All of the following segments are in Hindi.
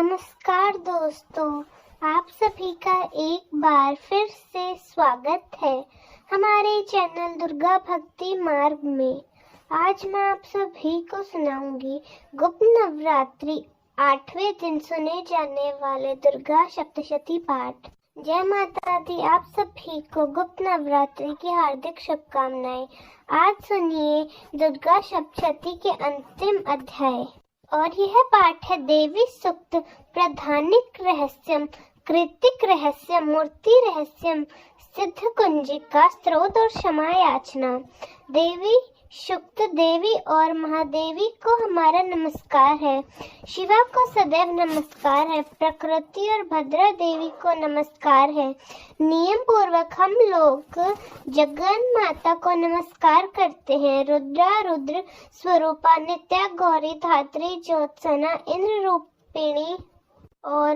नमस्कार दोस्तों, आप सभी का एक बार फिर से स्वागत है हमारे चैनल दुर्गा भक्ति मार्ग में। आज मैं आप सभी को सुनाऊंगी गुप्त नवरात्रि 8वें दिन सुने जाने वाले दुर्गा सप्तशती पाठ। जय माता दी। आप सभी को गुप्त नवरात्रि की हार्दिक शुभकामनाएं। आज सुनिए दुर्गा सप्तशती के अंतिम अध्याय और यह पाठ है देवी सूक्त प्रधानिक रहस्यम, कृतिक रहस्यम, मूर्ति रहस्यम, सिद्ध कुंजिका, स्त्रोत और क्षमा याचना। देवी सूक्त देवी और महादेवी को हमारा नमस्कार है। शिवा को सदैव नमस्कार है। प्रकृति और भद्रा देवी को नमस्कार है। नियम पूर्वक हम लोग जगन माता को नमस्कार करते हैं। रुद्रा रुद्र स्वरूपा, नित्या गौरी, धात्री ज्योत्सना, इंद्र रूपिणी और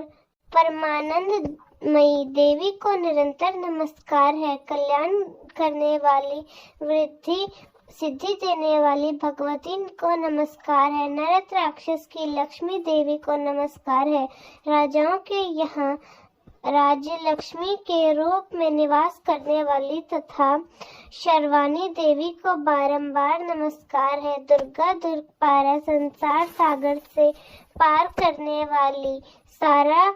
परमानंद मई देवी को निरंतर नमस्कार है। कल्याण करने वाली, वृद्धि सिद्धि देने वाली भगवती को नमस्कार है। नरक राक्षस की लक्ष्मी देवी को नमस्कार है। राजाओं के यहाँ राज्य लक्ष्मी के रूप में निवास करने वाली तथा शर्वाणी देवी को बारंबार नमस्कार है। दुर्गा दुर्ग पारा, संसार सागर से पार करने वाली, सारा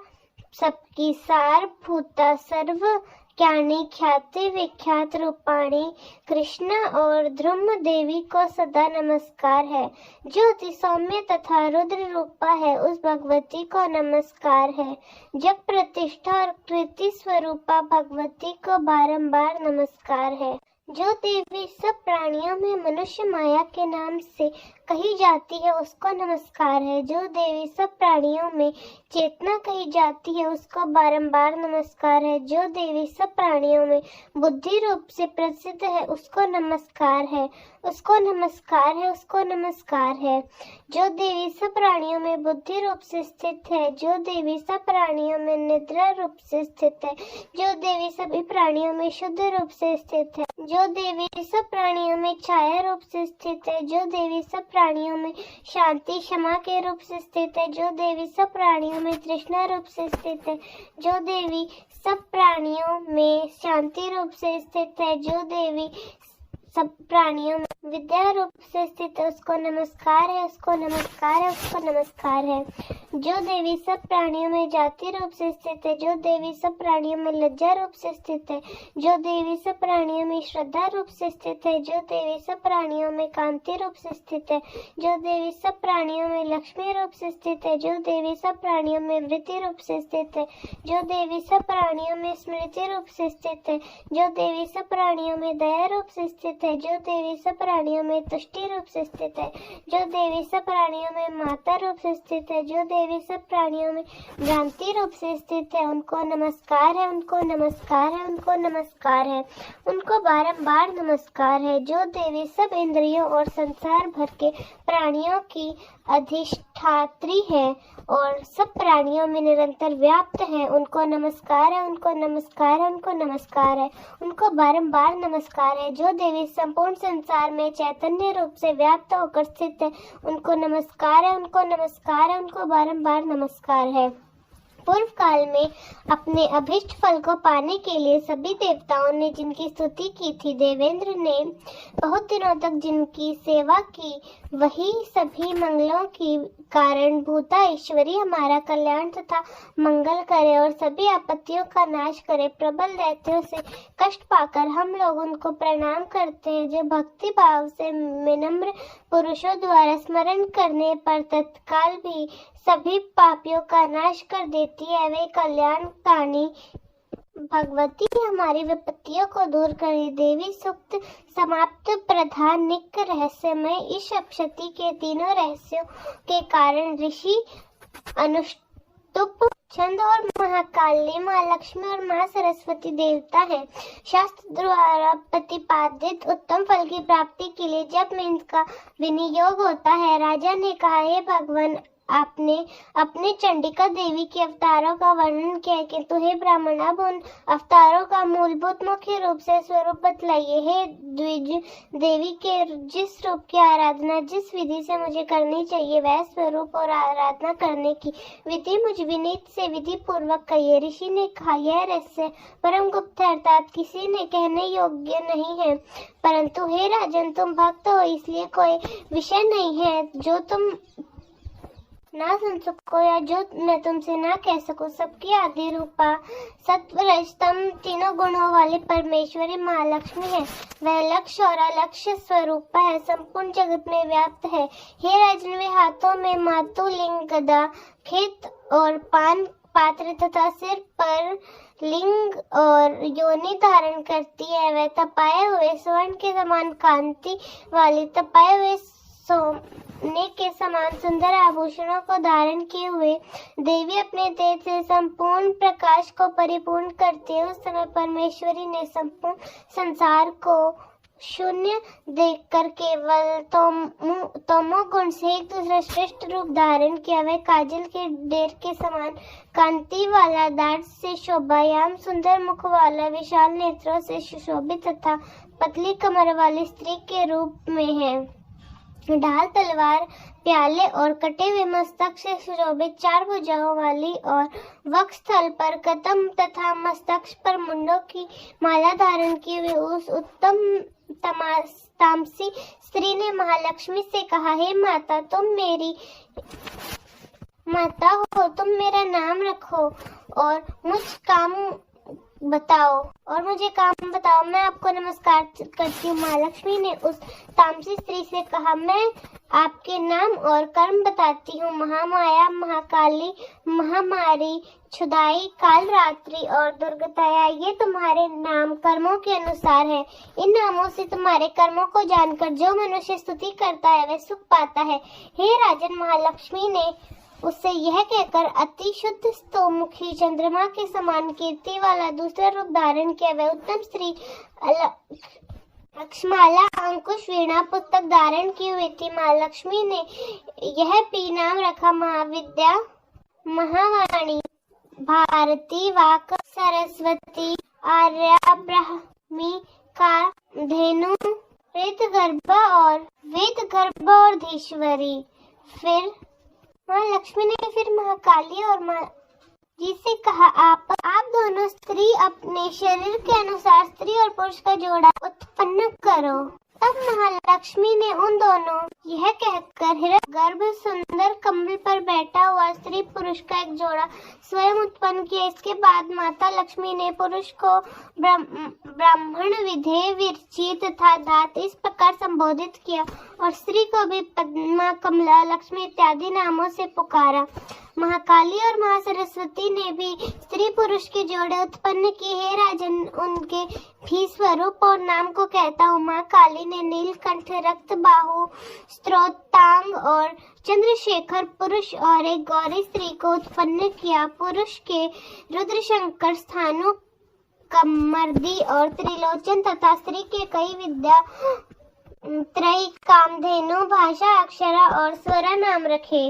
सबकी सारभूता, सर्व ज्ञानी, ख्याति विख्यात रूपाणी, कृष्ण और ध्रुम देवी को सदा नमस्कार है। जो अति सौम्य तथा रुद्र रूपा है, उस भगवती को नमस्कार है। जग प्रतिष्ठा और कृति स्वरूपा भगवती को बारंबार नमस्कार है। जो देवी सब प्राणियों में मनुष्य माया के नाम से कही जाती है, उसको नमस्कार है। जो देवी सब प्राणियों में चेतना कही जाती है, उसको बारंबार नमस्कार है। जो देवी सब प्राणियों में बुद्धि रूप से प्रसिद्ध है, उसको नमस्कार है, उसको नमस्कार है, उसको नमस्कार है। जो देवी सब प्राणियों में बुद्धि रूप से स्थित है, जो देवी सब प्राणियों में निद्रा रूप से स्थित है, जो देवी सभी प्राणियों में शुद्ध रूप से स्थित है, जो देवी सब प्राणियों में छाया रूप से स्थित है, जो देवी सब प्राणियों में शांति क्षमा के रूप से स्थित है, जो देवी सब प्राणियों में तृष्णा रूप से स्थित है, जो देवी सब प्राणियों में शांति रूप से स्थित है, जो देवी सब प्राणियों में विद्या रूप से स्थित है, उसको नमस्कार है, उसको नमस्कार है, उसको नमस्कार है। जो देवी सब प्राणियों में जाति रूप से स्थित है, जो देवी सब प्राणियों में लज्जा रूप से स्थित है, जो देवी सब प्राणियों में श्रद्धा रूप से स्थित है, जो देवी सब प्राणियों में कांति रूप से स्थित है, जो देवी सब प्राणियों में लक्ष्मी रूप से स्थित है, जो देवी सब प्राणियों में वृद्धि रूप से स्थित है, जो देवी सब प्राणियों में स्मृति रूप से स्थित है, जो देवी सब प्राणियों में दया रूप से स्थित है, जो देवी सब प्राणियों में तुष्टि रूप से स्थित है, जो देवी सब प्राणियों में माता रूप से स्थित है, जो देवी सब प्राणियों में भ्रांति रूप से स्थित है, उनको नमस्कार है, उनको नमस्कार है, उनको नमस्कार है, उनको बारंबार नमस्कार है। जो देवी सब इंद्रियों और संसार भर के प्राणियों की अधिष्ठात्री है और सब प्राणियों में निरंतर व्याप्त है, उनको नमस्कार है, उनको नमस्कार है, उनको नमस्कार है, उनको बारंबार नमस्कार है। जो देवी संपूर्ण संसार में चैतन्य रूप से व्याप्त होकर स्थित है, उनको नमस्कार है, उनको नमस्कार है, उनको बारंबार नमस्कार है। पूर्व काल में अपने अभिष्ट फल को पाने के लिए सभी देवताओं ने जिनकी स्तुति की थी, देवेंद्र ने बहुत दिनों तक जिनकी सेवा की, वही सभी मंगलों की कारण भूता ईश्वरी हमारा कल्याण तथा मंगल करे और सभी आपत्तियों का नाश करे। प्रबल दैत्यों से कष्ट पाकर हम लोग उनको प्रणाम करते हैं। जो भक्ति भाव से विनम्र पुरुषों द्वारा स्मरण करने पर तत्काल भी सभी पापियों का नाश कर देती है। वे कल्याणकारिणी भगवती हमारी विपत्तियों को दूर करे। देवी सूक्त समाप्त। प्रधानिक रहस्यमय। इस सप्तशती के तीनों रहस्यों के कारण ऋषि अनुष्टुप, छंद और महाकाली, माँ लक्ष्मी और माँ सरस्वती देवता है। शास्त्र द्वारा प्रतिपादित उत्तम फल की प्राप्ति के लिए जब में इनका विनियोग होता है। राजा ने कहा, हे भगवान, आपने अपने चंडिका देवी के अवतारों का वर्णन किया, किंतु हे ब्राह्मण, अब उन अवतारों का मूलभूत मुख्य रूप से स्वरूप बतलाइए। हे द्विज, देवी के जिस रूप की आराधना जिस विधि से मुझे करनी चाहिए, वह स्वरूप और आराधना करने की विधि मुझ विनीत से विधि पूर्वक कहिए। ऋषि ने कहा, यह रहस्य परम गुप्त है, अर्थात किसी ने कहने योग्य नहीं है। परंतु हे राजन, तुम भक्त हो, इसलिए कोई विषय नहीं है जो तुम ना सुन सको या जो मैं तुमसे ना कह सकूं। सबकी आदि रूपा सत्व रजतम तीनों गुणों वाली परमेश्वरी महालक्ष्मी है। वह लक्ष्य और अलक्ष्य स्वरूपा है, संपूर्ण जगत में व्याप्त है। हे राजन, वे हाथों में मातु, लिंग, गदा, खेत और पान पात्र तथा सिर पर लिंग और योनि धारण करती है। वह तपाए हुए स्वर्ण के समान कांति वाली, तपाए हुए सोने के समान सुंदर आभूषणों को धारण किए हुए देवी अपने तेज से संपूर्ण प्रकाश को परिपूर्ण करती है। उस समय परमेश्वरी ने संपूर्ण संसार को शून्य देखकर केवल तमोगुण से एक दूसरा श्रेष्ठ रूप धारण किया। वह काजल के ढेर के समान कांति वाला, दाढ़ से शोभायाम, सुंदर मुख वाला, विशाल नेत्रों से सुशोभित तथा पतली कमर वाली स्त्री के रूप में है। ढाल, तलवार, प्याले और कटे हुए मस्तक से सुशोभित, चार भुजाओं वाली और वक्षस्थल पर कदम तथा मस्तक पर मुंडों की माला धारण किए हुए उस उत्तम तामसी स्त्री ने महालक्ष्मी से कहा, हे माता, तुम मेरी माता हो, तुम मेरा नाम रखो और मुझे काम बताओ, मैं आपको नमस्कार करती हूँ। महालक्ष्मी ने उस तामसी स्त्री से कहा, मैं आपके नाम और कर्म बताती हूँ। महामाया, महाकाली, महामारी, क्षुधाई, काल रात्रि और दुर्गतया, ये तुम्हारे नाम कर्मों के अनुसार है। इन नामों से तुम्हारे कर्मों को जानकर जो मनुष्य स्तुति करता है वह सुख पाता है। हे राजन, महालक्ष्मी ने उससे यह कहकर अति शुद्ध स्तोमुखी चंद्रमा के समान कीर्ति वाला दूसरा रूप धारण किया। वह उत्तम स्त्री लक्ष्माला, अंकुश, वीणा, पुस्तक धारण की हुई थी। महालक्ष्मी ने यह भी नाम रखा, महाविद्या, महावाणी, भारती, वाक, सरस्वती, आर्या, ब्राह्मी, का धेनु, वेद गर्भ और धीश्वरी। फिर माँ लक्ष्मी ने फिर महाकाली और माँ जी से कहा, आप दोनों स्त्री अपने शरीर के अनुसार स्त्री और पुरुष का जोड़ा उत्पन्न करो। तब महालक्ष्मी ने उन दोनों यह कहकर हिरण्यगर्भ सुंदर कमल पर बैठा हुआ स्त्री पुरुष का एक जोड़ा स्वयं उत्पन्न किया। इसके बाद माता लक्ष्मी ने पुरुष को ब्राह्मण, विधेय, विरची तथा धात इस प्रकार संबोधित किया और स्त्री को भी पद्मा, कमला, लक्ष्मी इत्यादि नामों से पुकारा। महाकाली और महासरस्वती ने भी स्त्री पुरुष के जोड़े उत्पन्न किए। हे राजन, उनके भी स्वरूप और नाम को कहता हूँ। माँ काली ने नीलकंठ, रक्त बाहु, स्त्रोतांग और चंद्रशेखर पुरुष और एक गौरी स्त्री को उत्पन्न किया। पुरुष के रुद्रशंकर, स्थानु, कमर्दी और त्रिलोचन तथा स्त्री के कई विद्या, त्रयी, कामधेनु, भाषा, अक्षरा और स्वरा नाम रखे।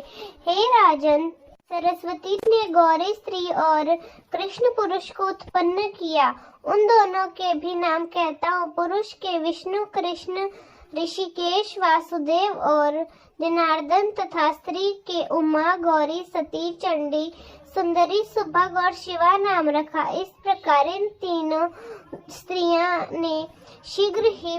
हे राजन, सरस्वती ने गौरी स्त्री और कृष्ण पुरुष को उत्पन्न किया। उन दोनों के भी नाम कहता हूँ। पुरुष के विष्णु, कृष्ण, ऋषिकेश, वासुदेव और जनार्दन तथा स्त्री के उमा, गौरी, सती, चंडी, सुंदरी, सुभग और शिवा नाम रखा। इस प्रकार इन तीनों स्त्रियां ने शीघ्र ही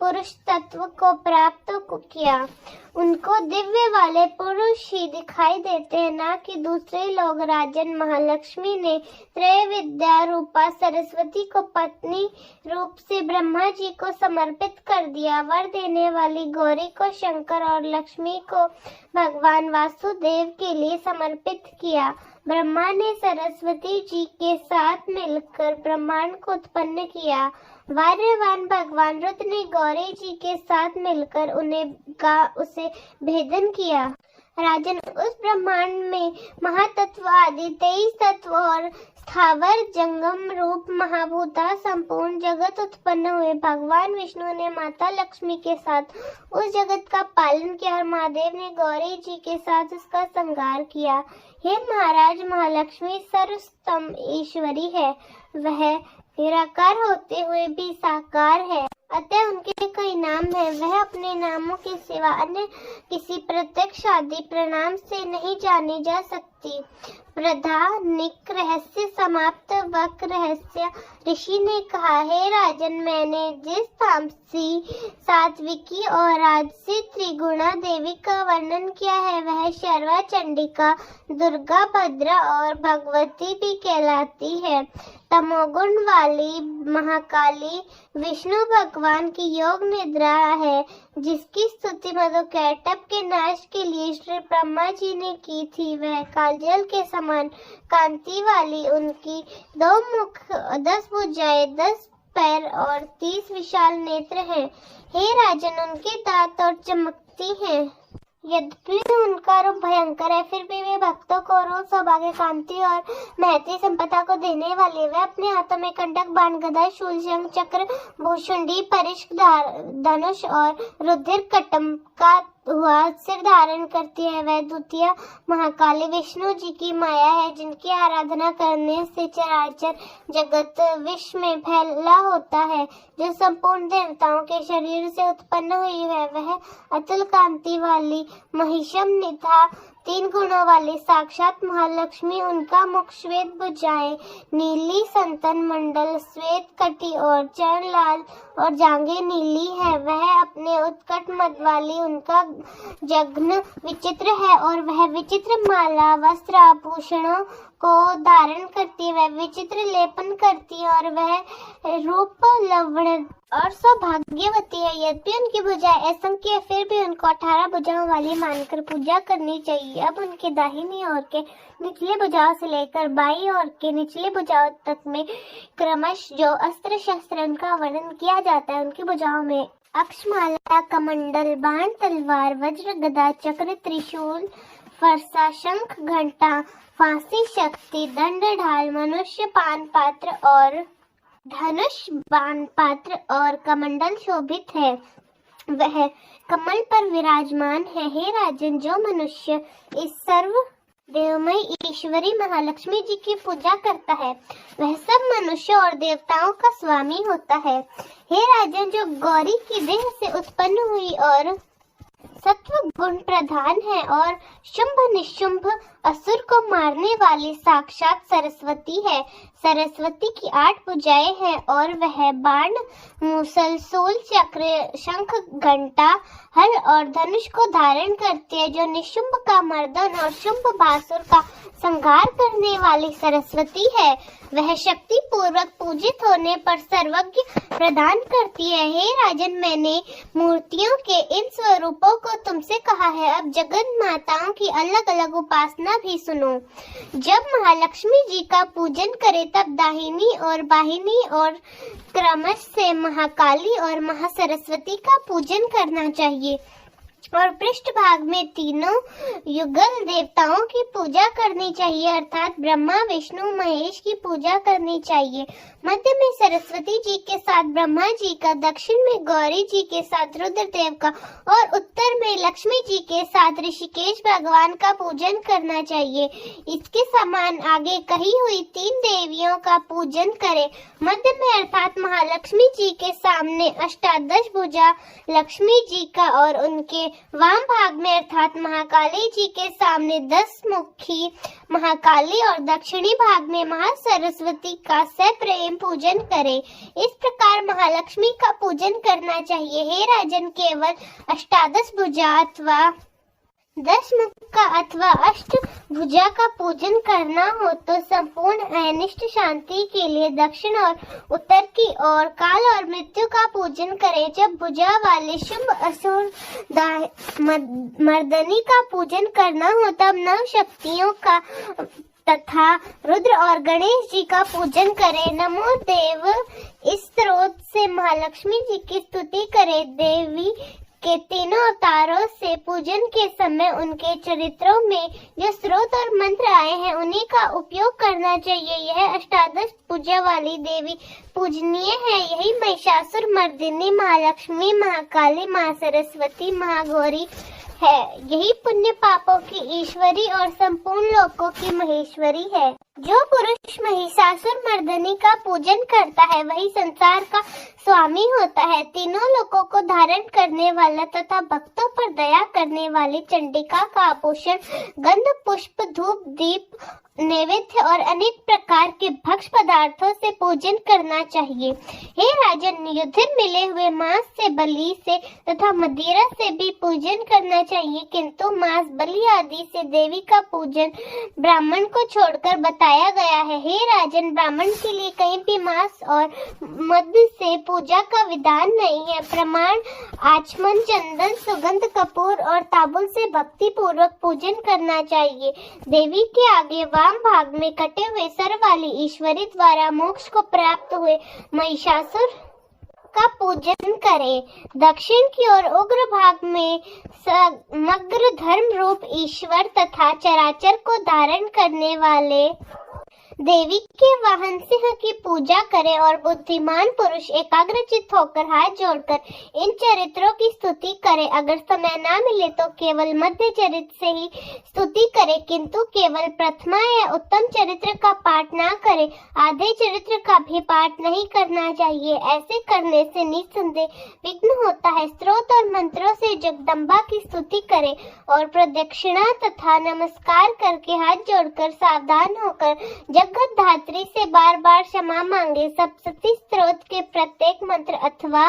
पुरुष तत्व को प्राप्त किया। उनको दिव्य वाले पुरुष ही दिखाई देते हैं, ना कि दूसरे लोग। राजन, महालक्ष्मी ने त्रय विद्या रूपा सरस्वती को पत्नी रूप से ब्रह्मा जी को समर्पित कर दिया। वर देने वाली गौरी को शंकर और लक्ष्मी को भगवान वासुदेव के लिए समर्पित किया। ब्रह्मा ने सरस्वती जी के साथ मिलकर ब्रह्मांड को उत्पन्न किया। वार्यवान भगवान रुद्र ने गौरी जी के साथ मिलकर उसे भेदन किया। राजन, उस ब्रह्मांड में महातत्व आदि 23 तत्व और स्थावर जंगम रूप महाभूता संपूर्ण जगत उत्पन्न हुए। भगवान विष्णु ने माता लक्ष्मी के साथ उस जगत का पालन किया और महादेव ने गौरी जी के साथ उसका संहार किया। हे महाराज, महालक्ष्मी सर्वोत्तम ईश्वरी है। वह निराकार होते हुए भी साकार है, अतः उनके कई नाम है। वह अपने नामों के सिवा अन्य किसी प्रत्यक्ष आदि प्रणाम से नहीं जानी जा सकती। प्रधानिक रहस्य समाप्त वक रहस्य। ऋषि ने कहा, हे राजन, मैंने जिस तामसी, सात्विकी और राजसी त्रिगुणा देवी का वर्णन किया है वह शर्वा, चंडिका, दुर्गा, भद्रा और भगवती भी कहलाती है। तमोगुण वाली महाकाली विष्णु भगवान की योग निद्रा है, जिसकी स्तुति मधुकैटभ के नाश के लिए श्री ब्रह्मा जी ने की थी। वह कालजल के समान कांति वाली, उनकी 2 मुख, 10 भुजाएं, 10 पैर और 30 विशाल नेत्र हैं। हे राजन, उनके दांत और चमकती हैं। यद्यपि उनका रूप भयंकर है, फिर भी वे भक्तों को रोज सौभाग्य, कांति और महती संपदा को देने वाले। वे अपने हाथों में कंटक, बाण, गदा, शूल, शंख, चक्र, भूषुंडी, परिष्क, धनुष और रुधिर कटम का हुआ सिर धारण करती है। वह द्वितीय महाकाली विष्णु जी की माया है, जिनकी आराधना करने से चराचर जगत विश्व में फैला होता है। जो संपूर्ण देवताओं के शरीर से उत्पन्न हुई है, वह अतुल कांति वाली महिषम निधा 3 गुणों वाली साक्षात महालक्ष्मी। उनका मुख, श्वेत भुजाएं, नीली संतन मंडल, श्वेत कटी और चरण लाल और जांघें नीली है। वह अपने उत्कट मद वाली, उनका जघन विचित्र है और वह विचित्र माला, वस्त्र, आभूषणों को धारण करती है। वह विचित्र लेपन करती है और वह रूप, लवण और सौभाग्यवती है। यद्यपि उनकी भुजाएं असंख्य है, फिर भी उनको 18 भुजाओं वाली मानकर पूजा करनी चाहिए। अब उनके दाहिनी ओर के निचले भुजाओं से लेकर बाईं ओर के निचले भुजाओं तक में क्रमश जो अस्त्र शस्त्र उनका वर्णन किया जाता है, उनकी भुजाओं में अक्षमाला, कमंडल, बाण, तलवार, वज्र, गदा, चक्र, त्रिशूल, फरसा, शंख, घंटा, फांसी, शक्ति, दंड, ढाल, मनुष्य, पान पात्र और धनुष, बाण पात्र और कमंडल शोभित है। वह कमल पर विराजमान है। हे राजन, जो मनुष्य इस सर्व देवमयी ईश्वरी महालक्ष्मी जी की पूजा करता है, वह सब मनुष्य और देवताओं का स्वामी होता है। हे राजन, जो गौरी की देह से उत्पन्न हुई और सत्व गुण प्रधान है और शुंभ निशुंभ असुर को मारने वाली साक्षात सरस्वती है। सरस्वती की 8 भुजाएं हैं और वह बाण, मूसल, सूल, चक्र, शंख, घंटा, हल और धनुष को धारण करती है। जो निशुंभ का मर्दन और शुंभ भासुर का संहार करने वाली सरस्वती है, वह शक्ति पूर्वक पूजित होने पर सर्वज्ञ प्रदान करती है। हे राजन, मैंने मूर्तियों के इन स्वरूपों को तुमसे कहा है। अब जगत माताओं की अलग अलग उपासना भी सुनो। जब महालक्ष्मी जी का पूजन करें, तब दाहिनी और बाहिनी और क्रमश से महाकाली और महासरस्वती का पूजन करना चाहिए और पृष्ठ भाग में तीनों युगल देवताओं की पूजा करनी चाहिए, अर्थात ब्रह्मा, विष्णु, महेश की पूजा करनी चाहिए। मध्य में सरस्वती जी के साथ ब्रह्मा जी का, दक्षिण में गौरी जी के साथ रुद्रदेव का और उत्तर में लक्ष्मी जी के साथ ऋषिकेश भगवान का पूजन करना चाहिए। इसके समान आगे कही हुई 3 देवियों का पूजन करें। मध्य में अर्थात महालक्ष्मी जी के सामने अष्टादश भुजा लक्ष्मी जी का और उनके वाम भाग में अर्थात महाकाली जी के सामने 10 मुखी महाकाली और दक्षिणी भाग में महासरस्वती का सप्रेम पूजन करें। इस प्रकार महालक्ष्मी का पूजन करना चाहिए। हे राजन, केवल अष्टादश भुजा अथवा 10 मुख का अथवा अष्ट भुजा का पूजन करना हो तो संपूर्ण अनिष्ट शांति के लिए दक्षिण और उत्तर की ओर काल और मृत्यु का पूजन करें। जब भुजा वाले शुंभ, असुर, मर्दनी का पूजन करना हो तब नव शक्तियों का तथा रुद्र और गणेश जी का पूजन करें। नमो देव इस स्रोत से महालक्ष्मी जी की स्तुति करें। देवी के तीनों अवतारों से पूजन के समय उनके चरित्रों में जो स्रोत और मंत्र आए हैं उन्हीं का उपयोग करना चाहिए। यह अष्टादश पूजा वाली देवी पूजनीय है। यही महिषासुर मर्दिनी, महालक्ष्मी, महाकाली, महासरस्वती, महागौरी है। यही पुण्य पापों की ईश्वरी और संपूर्ण लोकों की महेश्वरी है। जो पुरुष महिषासुर मर्दिनी का पूजन करता है वही संसार का स्वामी होता है। तीनों लोकों को धारण करने वाला तथा भक्तों पर दया करने वाली चंडिका का आभूषण गंध, पुष्प, धूप, दीप, नैवेद्य और अनेक प्रकार के भक्ष्य पदार्थों से पूजन करना चाहिए। हे राजन, युधिर मिले हुए मांस से, बलि से तथा मदिरा से भी पूजन करना चाहिए, किंतु मांस, बलि आदि से देवी का पूजन ब्राह्मण को छोड़कर बताया गया है। हे राजन, ब्राह्मण के लिए कहीं भी मांस और मद से पूजा का विधान नहीं है। प्रमाण आचमन, चंदन, सुगंध, कपूर और तांबुल से भक्ति पूर्वक पूजन करना चाहिए। देवी के आगे वाम भाग में कटे हुए सर वाली ईश्वरी द्वारा मोक्ष को प्राप्त हुए महिषासुर का पूजन करें। दक्षिण की ओर उग्र भाग में समग्र धर्म रूप ईश्वर तथा चराचर को धारण करने वाले देवी के वाहन सिंह की पूजा करें और बुद्धिमान पुरुष एकाग्रचित्त होकर हाथ जोड़कर इन चरित्रों की स्तुति करें। अगर समय ना मिले तो केवल मध्य चरित्र से ही स्तुति करें, किंतु केवल प्रथमा या उत्तम चरित्र का पाठ ना करें। आधे चरित्र का भी पाठ नहीं करना चाहिए। ऐसे करने से निस्संदेह विघ्न होता है। स्तोत्र और मंत्रों से जगदम्बा की स्तुति करें और प्रदक्षिणा तथा नमस्कार करके हाथ जोड़कर सावधान होकर जगत धात्री से बार बार क्षमा मांगे। सप्तशती स्तोत्र के प्रत्येक मंत्र अथवा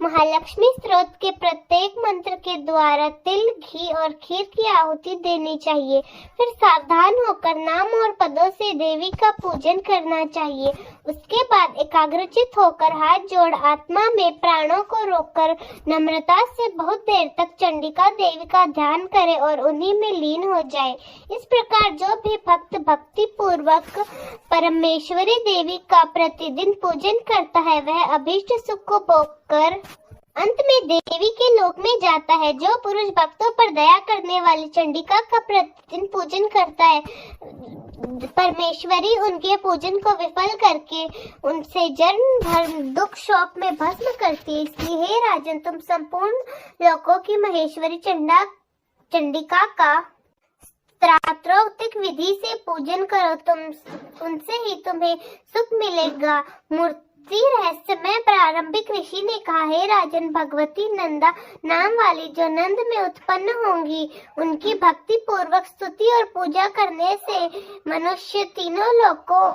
महालक्ष्मी स्तोत्र के प्रत्येक मंत्र के द्वारा तिल, घी और खीर की आहुति देनी चाहिए। फिर सावधान होकर नाम और पदों से देवी का पूजन करना चाहिए। उसके बाद एकाग्रचित्त होकर हाथ जोड़ आत्मा में प्राणों को रोककर नम्रता से बहुत देर तक चंडिका देवी का ध्यान करे और उन्हीं में लीन हो जाए। इस प्रकार जो भी भक्त भक्ति पूर्वक परमेश्वरी देवी का प्रतिदिन पूजन करता है वह अभीष्ट सुख को भोगकर अंत में देवी के लोक में जाता है। जो पुरुष भक्तों पर दया करने वाली चंडिका का प्रतिदिन पूजन करता है, परमेश्वरी उनके पूजन को विफल करके उनसे जन्म धर्म दुख शोक में भस्म करती है। इसलिए हे राजन, तुम संपूर्ण लोकों की महेश्वरी चंडिका का स्तोत्रोक्तिक विधि से पूजन करो, उनसे ही तुम्हें सुख मिलेगा। मूर्ति रहस्य में प्रारंभिक ऋषि ने कहा, हे राजन, भगवती नंदा नाम वाली जो नंद में उत्पन्न होंगी उनकी भक्ति पूर्वक स्तुति और पूजा करने से मनुष्य तीनों लोकों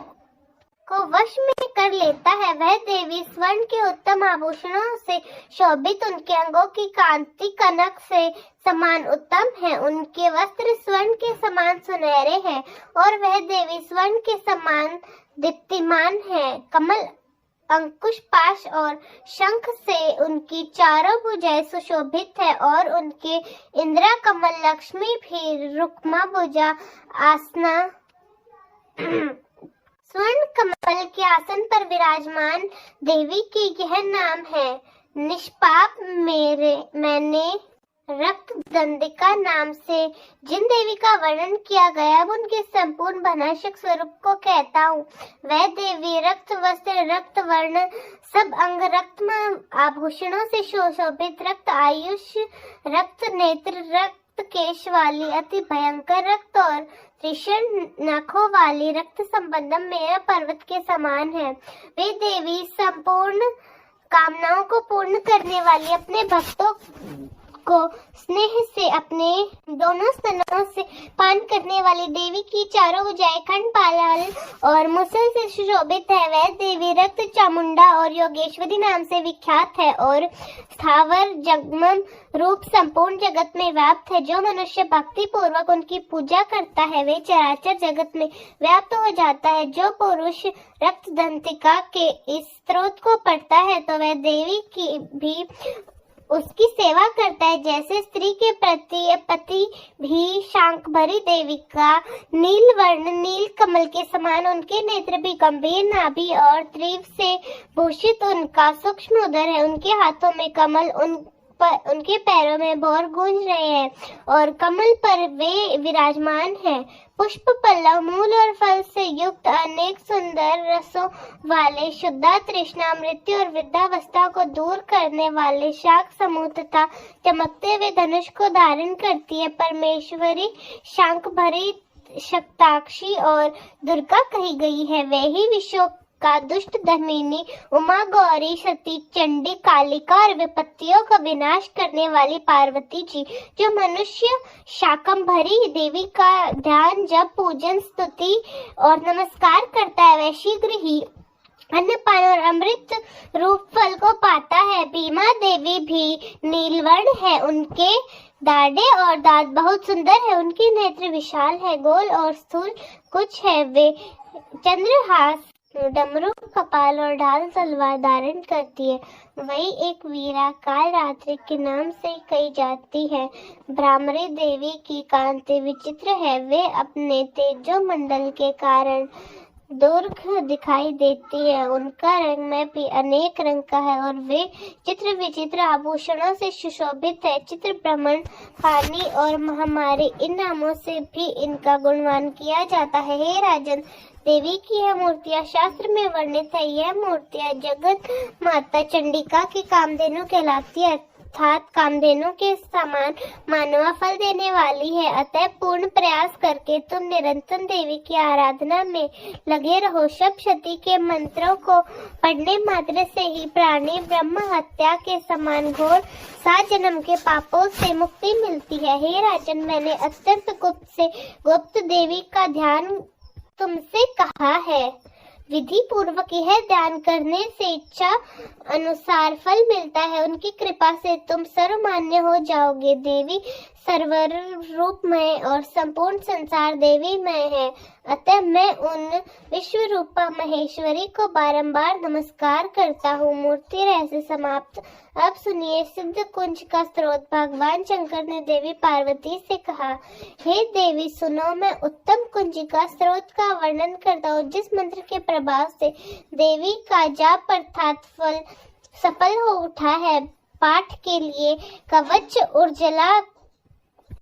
को वश में कर लेता है। वह देवी स्वर्ण के उत्तम आभूषणों से शोभित, उनके अंगों की कांति कनक से समान उत्तम है, उनके वस्त्र स्वर्ण के समान सुनहरे हैं और वह देवी स्वर्ण के समान दीप्तिमान है। कमल, अंकुश, पाश और शंख से उनकी चारों भुजाएं सुशोभित है और उनके इंद्रा, कमल, लक्ष्मी भी रुक्मा भुजा आसना स्वर्ण कमल के आसन पर विराजमान देवी की यह नाम है। निष्पाप मैंने रक्त दंडिका नाम से जिन देवी का वर्णन किया गया अब उनके संपूर्ण भनाशक स्वरूप को कहता हूँ। वह देवी रक्त वस्त्र, रक्त वर्ण, सब अंग रक्त आभूषणों से सुशोभित, रक्त आयुष, रक्त नेत्र, रक्त केश वाली, अति भयंकर रक्त और तीक्ष्ण नखों वाली, रक्त संबंधम मेरा पर्वत के समान है। वे देवी संपूर्ण कामनाओं को पूर्ण करने वाली, अपने भक्तों को स्नेह से अपने दोनों स्तनों से पान करने वाली देवी की चारों भुजाएं खंड, पालाल और मुसल से सुशोभित है। वह देवी रक्त चामुंडा और योगेश्वरी नाम से विख्यात है और स्थावर जगमन रूप संपूर्ण जगत में व्याप्त है। जो मनुष्य भक्ति पूर्वक उनकी पूजा करता है वे चराचर जगत में व्याप्त हो जाता है। जो पुरुष रक्त दंतिका के इस स्त्रोत को पढ़ता है तो वह देवी की भी उसकी सेवा करता है। जैसे स्त्री के प्रति पति भी शांकभरी देवी का नील वर्ण, नील कमल के समान, उनके नेत्र भी गंभीर नाभि और त्रिव से भूषित, उनका सूक्ष्म उदर है, उनके हाथों में कमल, उन उनके पैरों में भौर गूंज रहे हैं और कमल पर वे विराजमान हैं। पुष्प पल्लव, मूल और फल से युक्त अनेक सुंदर रसों वाले शुद्धा तृष्णा, मृत्यु और वृद्धावस्था को दूर करने वाले शाक समूह तथा चमकते हुए धनुष को धारण करती है। परमेश्वरी शांख भरी शक्ताक्षी और दुर्गा कही गई है। वे ही विश्व का दुष्ट धर्मिनी, उमा, गौरी, सती, चंडी, कालिका और विपत्तियों का विनाश करने वाली पार्वती जी, जो मनुष्य शाकंभरी देवी का ध्यान, जब पूजन, स्तुति और नमस्कार करता है, वह शीघ्र ही अन्नपान और अमृत रूप फल को पाता है। भीमा देवी भी नीलवर्ण है, उनके दाढ़े और दांत बहुत सुंदर है, उनके नेत्र विशाल है, गोल और स्थूल कुछ है। वे चंद्रहास, डमरू, कपाल और ढाल तलवार धारण करती है। वही एक वीरा काल रात्रि के नाम से कही जाती है। भ्रामरी देवी की कांति विचित्र है, वे अपने तेजो मंडल के कारण दुर्ग दिखाई देती है। उनका रंग में भी अनेक रंग का है और वे चित्र विचित्र आभूषणों से सुशोभित है। चित्र, भ्रमण, हानि और महामारी, इन नामों से भी इनका गुणगान किया जाता है। हे राजन, देवी की यह मूर्तियां शास्त्र में वर्णित है। यह मूर्तियां जगत माता चंडिका की कामधेनु कहलाती है, अर्थात कामधेनु के समान मानवा फल देने वाली है। अतः पूर्ण प्रयास करके तुम निरंतर देवी की आराधना में लगे रहो। सप्तशती के मंत्रों को पढ़ने मात्र से ही प्राणी ब्रह्म हत्या के समान घोर 7 जन्म के पापों से मुक्ति मिलती है। हे राजन, मैंने अत्यंत गुप्त से गुप्त देवी का ध्यान तुमसे कहा है। विधि पूर्वक यह ध्यान करने से इच्छा अनुसार फल मिलता है। उनकी कृपा से तुम सर्वमान्य हो जाओगे। देवी सर्वर रूपमय और संपूर्ण संसार देवीमय है। अतः मैं उन विश्व रूपा महेश्वरी को बारंबार नमस्कार करता हूँ। मूर्ति रहस्य समाप्त। अब सुनिए सिद्ध कुंज का स्रोत। भगवान शंकर ने देवी पार्वती से कहा, हे देवी सुनो, मैं उत्तम कुंज का स्रोत का वर्णन करता हूँ, जिस मंत्र के प्रभाव से देवी का जाप अर्थात फल सफल हो उठा है। पाठ के लिए कवच, उर्जला,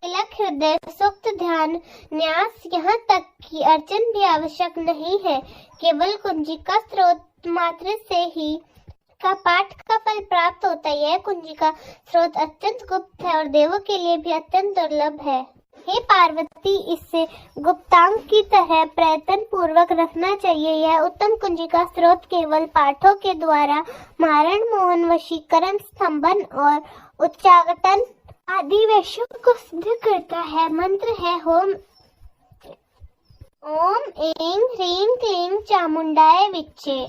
तिलक, हृदय सूक्त, ध्यान, न्यास, यहाँ तक कि अर्चन भी आवश्यक नहीं है। केवल कुंजिका स्रोत मात्र से ही का पाठ का फल प्राप्त होता है। यह कुंजिका स्रोत अत्यंत गुप्त है और देवों के लिए भी अत्यंत दुर्लभ है। हे पार्वती, इससे गुप्तांग की तरह प्रयत्न पूर्वक रखना चाहिए। यह उत्तम कुंजिका स्रोत केवल पाठों के द्वारा मारण, मोहन, वशीकरण, स्तंभन और उच्चाटन आदि वैश्यों को सिद्ध करता है। मंत्र है ओम ऐं ह्रीं क्लीं चामुंडाय विच्चे।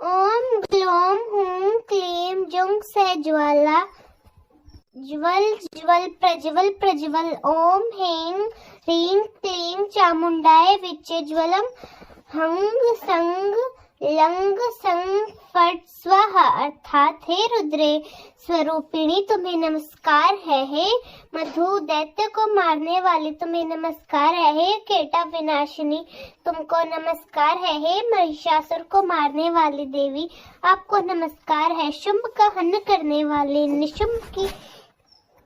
ओम ग्लौम हूं क्लीं जुं सह ज्वाला ज्वल ज्वल प्रज्वल प्रज्वल। ओम ऐं ह्रीं क्लीं चामुंडाय विच्चे ज्वलम हंग संग लंग संग फट स्वाहा। अर्थात हे रुद्रे स्वरूपिणी तुम्हें नमस्कार है। हे मधु दैत्य को मारने वाली तुम्हें नमस्कार है। हे केटा विनाशिनी तुमको नमस्कार है। हे महिषासुर को मारने वाली देवी आपको नमस्कार है। शुंभ का हनन करने वाली, निशुंभ की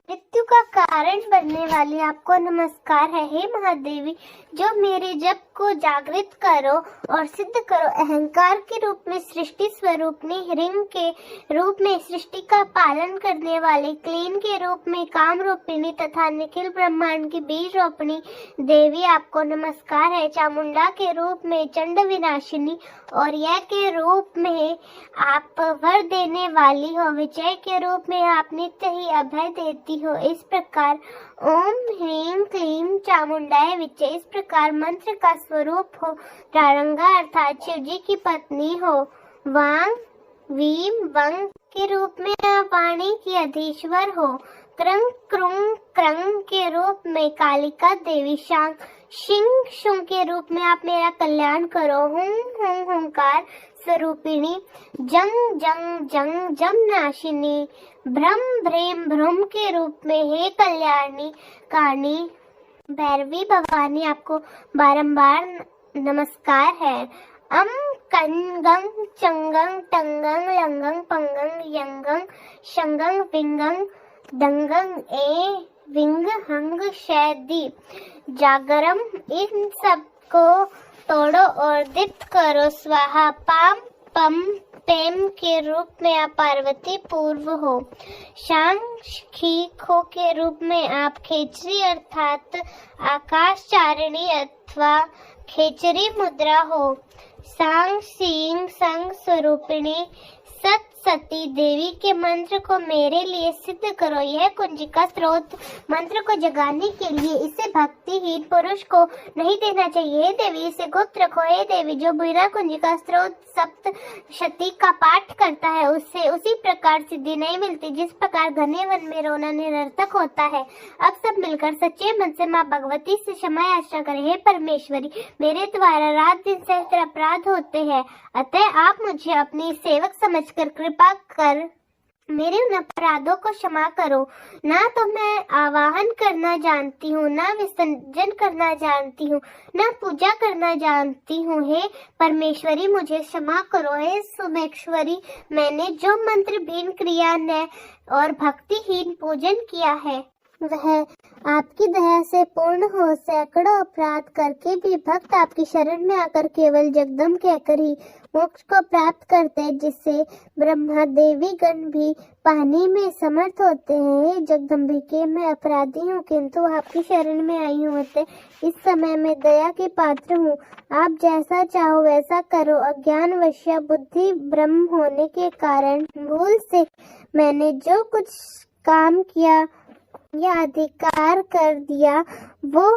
मृत्यु का कारण बनने वाली आपको नमस्कार है। हे महादेवी, जो मेरे जप को जागृत करो और सिद्ध करो। अहंकार के रूप में सृष्टि स्वरूपनी, ह्रीं के रूप में सृष्टि का पालन करने वाली, क्लीन के रूप में काम रूपिणी तथा निखिल ब्रह्मांड की बीज रोपणी देवी आपको नमस्कार है। चामुंडा के रूप में चंड विनाशिनी और यह के रूप में आप वर देने वाली हो। विजय के रूप में आप नित्य ही अभय देती हो। इस प्रकार ओम ह्रीं क्लीं चामुंडाय विच्चे, इस प्रकार मंत्र का स्वरूप हो। रारंगा अर्थात शिव जी की पत्नी हो। वांग, वीम, वंग के रूप में आप वाणी की अधीश्वर हो। क्रंग, क्रुंग, क्रंग के रूप में कालिका देवी। शांग, शिंग, शुंग के रूप में आप मेरा कल्याण करो। हुं, हुं, हुंकार स्वरूपिणी। जंग, जंग, जंग, जम नाशिनी। भ्रम, भ्रेम, भ्रम के रूप में हे कल्याणी काणी भैरवी भवानी आपको बारंबार नमस्कार है। अम, कंगंग, चंगंग, टंगंग, लंगंग, पंगंग, यंगंग, शंगंग, विंगंग, दंगंग ए विंग हंग शैदी जागरम, इन सब को तोड़ो और दीप्त करो स्वाहा। पाम पम पेम के रूप में आप पार्वती पूर्व हो। शांग खी खो के रूप में आप खेचरी अर्थात आकाशचारिणी अथवा खेचरी मुद्रा हो। सांग सींग संग स्वरूपिणी सत सती देवी के मंत्र को मेरे लिए सिद्ध करो। यह कुंजिका स्रोत मंत्र को जगाने के लिए इसे भक्तिहीन पुरुष को नहीं देना चाहिए। हे देवी इसे गुप्त रखो। हे देवी जो बुरा कुंजिका स्रोत सप्त शती का पाठ करता है उससे उसी प्रकार सिद्धि नहीं मिलती जिस प्रकार घने वन में रोना निरर्थक होता है। अब सब मिलकर सच्चे मन से माँ भगवती से क्षमा याचना करें। हे परमेश्वरी मेरे द्वारा रात दिन सहस्त्र अपराध होते हैं, अतः आप मुझे अपनी सेवक समझकर कृपा कर मेरे उन अपराधों को क्षमा करो। ना तो मैं आवाहन करना जानती हूँ, ना विसर्जन करना जानती हूँ, ना पूजा करना जानती हूँ। हे परमेश्वरी मुझे क्षमा करो। हे सोमेश्वरी मैंने जो मंत्र भीन क्रिया ने और भक्तिहीन पूजन किया है वह आपकी दया से पूर्ण हो। सैकड़ों अपराध करके भी भक्त आपकी शरण में आकर केवल जगदम कहकर ही मोक्ष को प्राप्त करते हैं, जिससे ब्रह्मा देवी गण भी पाने में समर्थ होते हैं। जगदम्बिके मैं अपराधी हूँ किंतु आपकी शरण में आई हूँ, इस समय मैं दया के पात्र हूँ। आप जैसा चाहो वैसा करो। अज्ञानवश बुद्धि ब्रह्म होने के कारण भूल से मैंने जो कुछ काम किया या अधिकार कर दिया वो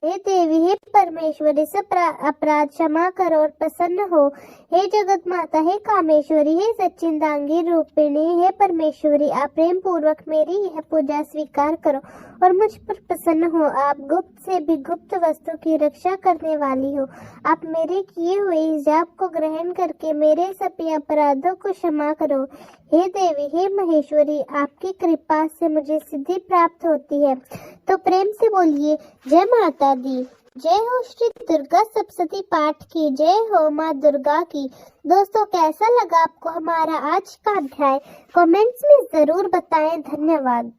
हे देवी हे परमेश्वरी से अपराध क्षमा करो और प्रसन्न हो। हे जगत माता हे कामेश्वरी हे सच्चिदांगी रूपिणी हे परमेश्वरी आप प्रेम पूर्वक मेरी यह पूजा स्वीकार करो और मुझ पर प्रसन्न हो। आप गुप्त से भी गुप्त वस्तु की रक्षा करने वाली हो। आप मेरे किए हुए जाप को ग्रहण करके मेरे सभी अपराधों को क्षमा करो। हे देवी हे महेश्वरी आपकी कृपा से मुझे सिद्धि प्राप्त होती है, तो प्रेम से बोलिए जय माता दी। जय हो श्री दुर्गा सप्तशती पाठ की। जय हो माँ दुर्गा की। दोस्तों कैसा लगा आपको हमारा आज का अध्याय? कमेंट्स में जरूर बताएं। धन्यवाद।